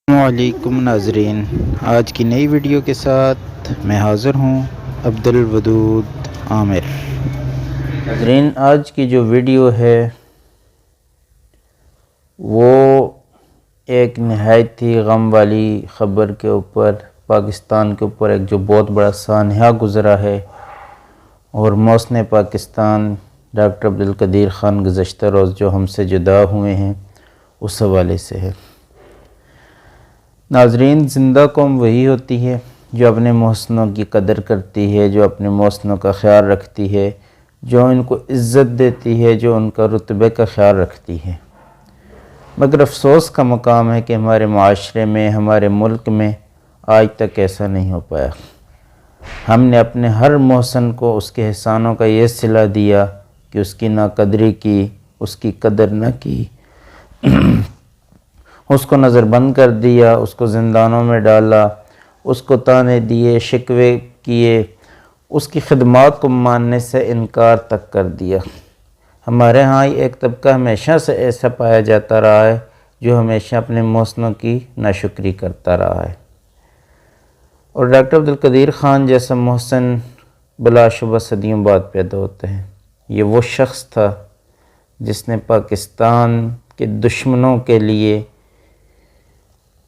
السلام علیکم ناظرین، آج کی نئی ویڈیو کے ساتھ میں حاضر ہوں عبدالودود عامر۔ ناظرین، آج کی جو ویڈیو ہے وہ ایک نہایت ہی غم والی خبر کے اوپر، پاکستان کے اوپر ایک جو بہت بڑا سانحہ گزرا ہے، اور محسن پاکستان ڈاکٹر عبدالقدیر خان گزشتہ روز جو ہم سے جدا ہوئے ہیں اس حوالے سے ہے۔ ناظرین، زندہ قوم وہی ہوتی ہے جو اپنے محسنوں کی قدر کرتی ہے، جو اپنے محسنوں کا خیال رکھتی ہے، جو ان کو عزت دیتی ہے، جو ان کا رتبے کا خیال رکھتی ہے۔ مگر افسوس کا مقام ہے کہ ہمارے معاشرے میں، ہمارے ملک میں آج تک ایسا نہیں ہو پایا۔ ہم نے اپنے ہر محسن کو اس کے احسانوں کا یہ صلہ دیا کہ اس کی ناقدری کی، اس کی قدر نہ کی، اس کو نظر بند کر دیا، اس کو زندانوں میں ڈالا، اس کو طعنے دیے، شکوے کیے، اس کی خدمات کو ماننے سے انکار تک کر دیا۔ ہمارے ہاں ایک طبقہ ہمیشہ سے ایسا پایا جاتا رہا ہے جو ہمیشہ اپنے محسنوں کی ناشکری کرتا رہا ہے، اور ڈاکٹر عبدالقدیر خان جیسا محسن بلا شبہ صدیوں بعد پیدا ہوتے ہیں۔ یہ وہ شخص تھا جس نے پاکستان کے دشمنوں کے لیے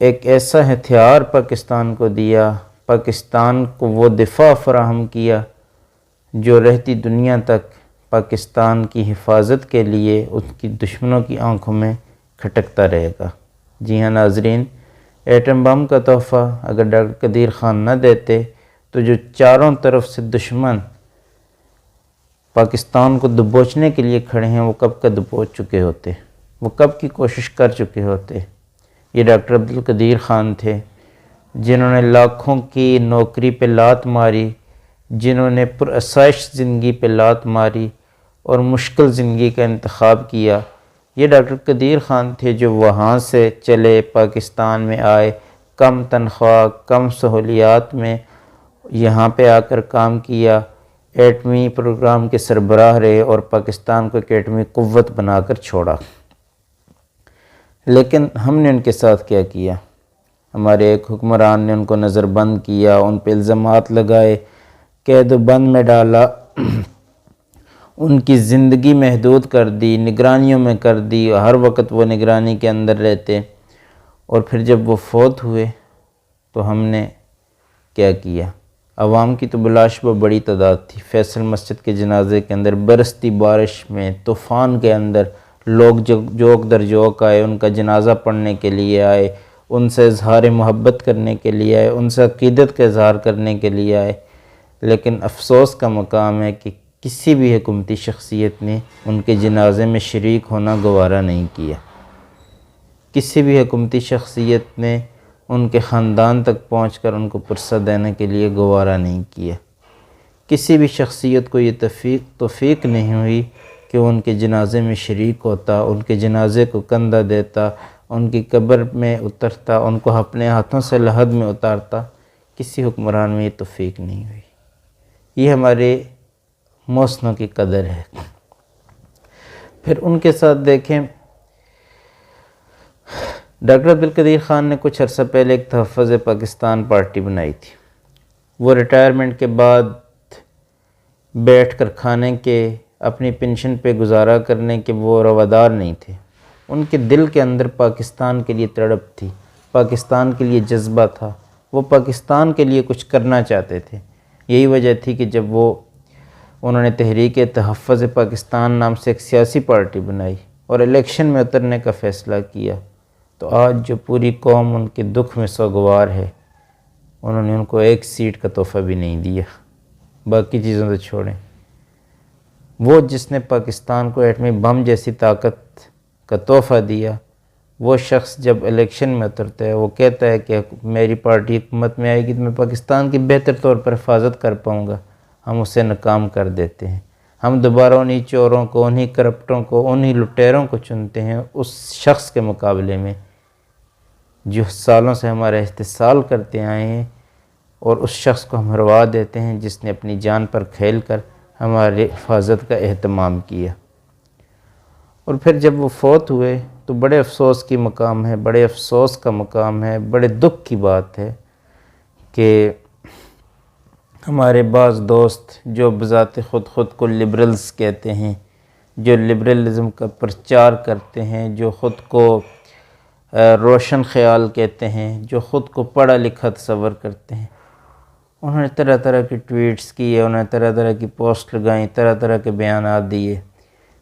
ایک ایسا ہتھیار پاکستان کو دیا، پاکستان کو وہ دفاع فراہم کیا جو رہتی دنیا تک پاکستان کی حفاظت کے لیے اس کی دشمنوں کی آنکھوں میں کھٹکتا رہے گا۔ جی ہاں ناظرین، ایٹم بم کا تحفہ اگر ڈاکٹر قدیر خان نہ دیتے تو جو چاروں طرف سے دشمن پاکستان کو دبوچنے کے لیے کھڑے ہیں وہ کب کا دبوچ چکے ہوتے، وہ کب کی کوشش کر چکے ہوتے۔ یہ ڈاکٹر عبدالقدیر خان تھے جنہوں نے لاکھوں کی نوکری پہ لات ماری، جنہوں نے پرآسائش زندگی پہ لات ماری اور مشکل زندگی کا انتخاب کیا۔ یہ ڈاکٹر قدیر خان تھے جو وہاں سے چلے، پاکستان میں آئے، کم تنخواہ، کم سہولیات میں یہاں پہ آ کر کام کیا، ایٹمی پروگرام کے سربراہ رہے اور پاکستان کو ایک ایٹمی قوت بنا کر چھوڑا۔ لیکن ہم نے ان کے ساتھ کیا کیا؟ ہمارے ایک حکمران نے ان کو نظر بند کیا، ان پہ الزامات لگائے، قید و بند میں ڈالا، ان کی زندگی محدود کر دی، نگرانیوں میں کر دی، ہر وقت وہ نگرانی کے اندر رہتے، اور پھر جب وہ فوت ہوئے تو ہم نے کیا کیا؟ عوام کی تو بلاشبہ بڑی تعداد تھی۔ فیصل مسجد کے جنازے کے اندر برستی بارش میں، طوفان کے اندر لوگ جوک در جوک آئے، ان کا جنازہ پڑھنے کے لیے آئے، ان سے اظہار محبت کرنے کے لیے آئے، ان سے عقیدت کا اظہار کرنے کے لیے آئے۔ لیکن افسوس کا مقام ہے کہ کسی بھی حکومتی شخصیت نے ان کے جنازے میں شریک ہونا گوارا نہیں کیا۔ کسی بھی حکومتی شخصیت نے ان کے خاندان تک پہنچ کر ان کو پرسہ دینے کے لیے گوارا نہیں کیا۔ کسی بھی شخصیت کو یہ توفیق نہیں ہوئی کہ ان کے جنازے میں شریک ہوتا، ان کے جنازے کو کندھا دیتا، ان کی قبر میں اترتا، ان کو اپنے ہاتھوں سے لحد میں اتارتا۔ کسی حکمران میں یہ توفیق نہیں ہوئی۔ یہ ہمارے محسنوں کی قدر ہے۔ پھر ان کے ساتھ دیکھیں، ڈاکٹر عبدالقدیر خان نے کچھ عرصہ پہلے ایک تحفظ پاکستان پارٹی بنائی تھی۔ وہ ریٹائرمنٹ کے بعد بیٹھ کر کھانے کے، اپنی پنشن پہ گزارا کرنے کے وہ روادار نہیں تھے۔ ان کے دل کے اندر پاکستان کے لیے تڑپ تھی، پاکستان کے لیے جذبہ تھا، وہ پاکستان کے لیے کچھ کرنا چاہتے تھے۔ یہی وجہ تھی کہ جب انہوں نے تحریک تحفظ پاکستان نام سے ایک سیاسی پارٹی بنائی اور الیکشن میں اترنے کا فیصلہ کیا، تو آج جو پوری قوم ان کے دکھ میں سوگوار ہے، انہوں نے ان کو ایک سیٹ کا تحفہ بھی نہیں دیا۔ باقی چیزوں تو چھوڑیں، وہ جس نے پاکستان کو ایٹمی بم جیسی طاقت کا تحفہ دیا، وہ شخص جب الیکشن میں اترتا ہے وہ کہتا ہے کہ میری پارٹی حکومت میں آئے گی تو میں پاکستان کی بہتر طور پر حفاظت کر پاؤں گا، ہم اسے ناکام کر دیتے ہیں۔ ہم دوبارہ انہی چوروں کو، انہی کرپٹوں کو، انہی لٹیروں کو چنتے ہیں اس شخص کے مقابلے میں جو سالوں سے ہمارا استحصال کرتے آئے ہیں، اور اس شخص کو ہم ہروا دیتے ہیں جس نے اپنی جان پر کھیل کر ہماری حفاظت کا اہتمام کیا۔ اور پھر جب وہ فوت ہوئے تو بڑے افسوس کی مقام ہے، بڑے افسوس کا مقام ہے، بڑے دکھ کی بات ہے کہ ہمارے بعض دوست جو بذات خود کو لبرلز کہتے ہیں، جو لبرلزم کا پرچار کرتے ہیں، جو خود کو روشن خیال کہتے ہیں، جو خود کو پڑھا لکھا تصور کرتے ہیں، انہوں نے طرح طرح کی ٹویٹس کیے، انہوں نے طرح طرح کی پوسٹ لگائیں، طرح طرح کے بیانات دیے،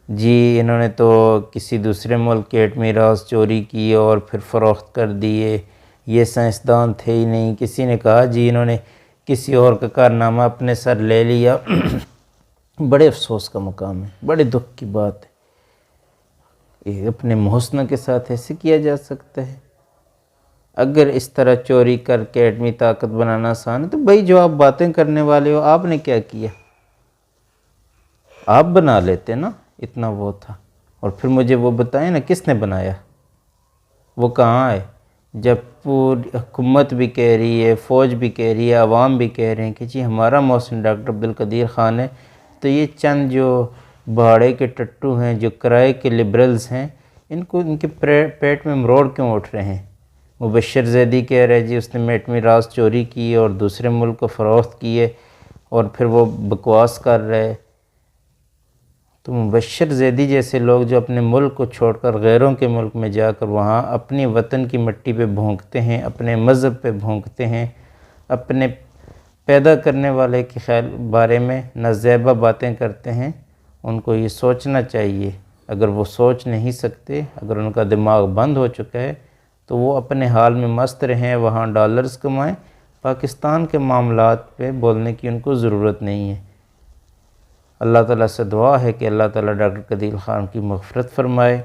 جی انہوں نے تو کسی دوسرے ملک کے ایٹمی راز چوری کیے اور پھر فروخت کر دیے، یہ سائنسدان تھے ہی نہیں۔ کسی نے کہا جی انہوں نے کسی اور کا کارنامہ اپنے سر لے لیا۔ بڑے افسوس کا مقام ہے، بڑے دکھ کی بات ہے، یہ اپنے محسن کے ساتھ ایسے کیا جا سکتا ہے؟ اگر اس طرح چوری کر کے ایٹمی طاقت بنانا آسان ہے تو بھائی جو آپ باتیں کرنے والے ہو، آپ نے کیا کیا؟ آپ بنا لیتے نا، اتنا وہ تھا۔ اور پھر مجھے وہ بتائیں نا کس نے بنایا، وہ کہاں ہے؟ جب پوری حکومت بھی کہہ رہی ہے، فوج بھی کہہ رہی ہے، عوام بھی کہہ رہے ہیں کہ جی ہمارا محسن ڈاکٹر عبدالقدیر خان ہے، تو یہ چند جو بھاڑے کے ٹٹو ہیں، جو کرائے کے لبرلز ہیں، ان کے پیٹ میں مروڑ کیوں اٹھ رہے ہیں؟ مبشر زیدی کہہ رہے جی اس نے ایٹمی راز چوری کی اور دوسرے ملک کو فروخت کیے، اور پھر وہ بکواس کر رہے۔ تو مبشر زیدی جیسے لوگ جو اپنے ملک کو چھوڑ کر غیروں کے ملک میں جا کر وہاں اپنی وطن کی مٹی پہ بھونکتے ہیں، اپنے مذہب پہ بھونکتے ہیں، اپنے پیدا کرنے والے کے خیال بارے میں نازیبہ باتیں کرتے ہیں، ان کو یہ سوچنا چاہیے۔ اگر وہ سوچ نہیں سکتے، اگر ان کا دماغ بند ہو چکا ہے تو وہ اپنے حال میں مست رہیں، وہاں ڈالرز کمائیں، پاکستان کے معاملات پہ بولنے کی ان کو ضرورت نہیں ہے۔ اللہ تعالیٰ سے دعا ہے کہ اللہ تعالیٰ ڈاکٹر قدیر خان کی مغفرت فرمائے،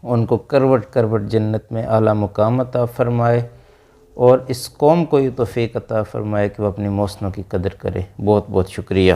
ان کو کروٹ کروٹ جنت میں اعلیٰ مقام عطا فرمائے، اور اس قوم کو یہ توفیق عطا فرمائے کہ وہ اپنی محسنوں کی قدر کرے۔ بہت بہت شکریہ۔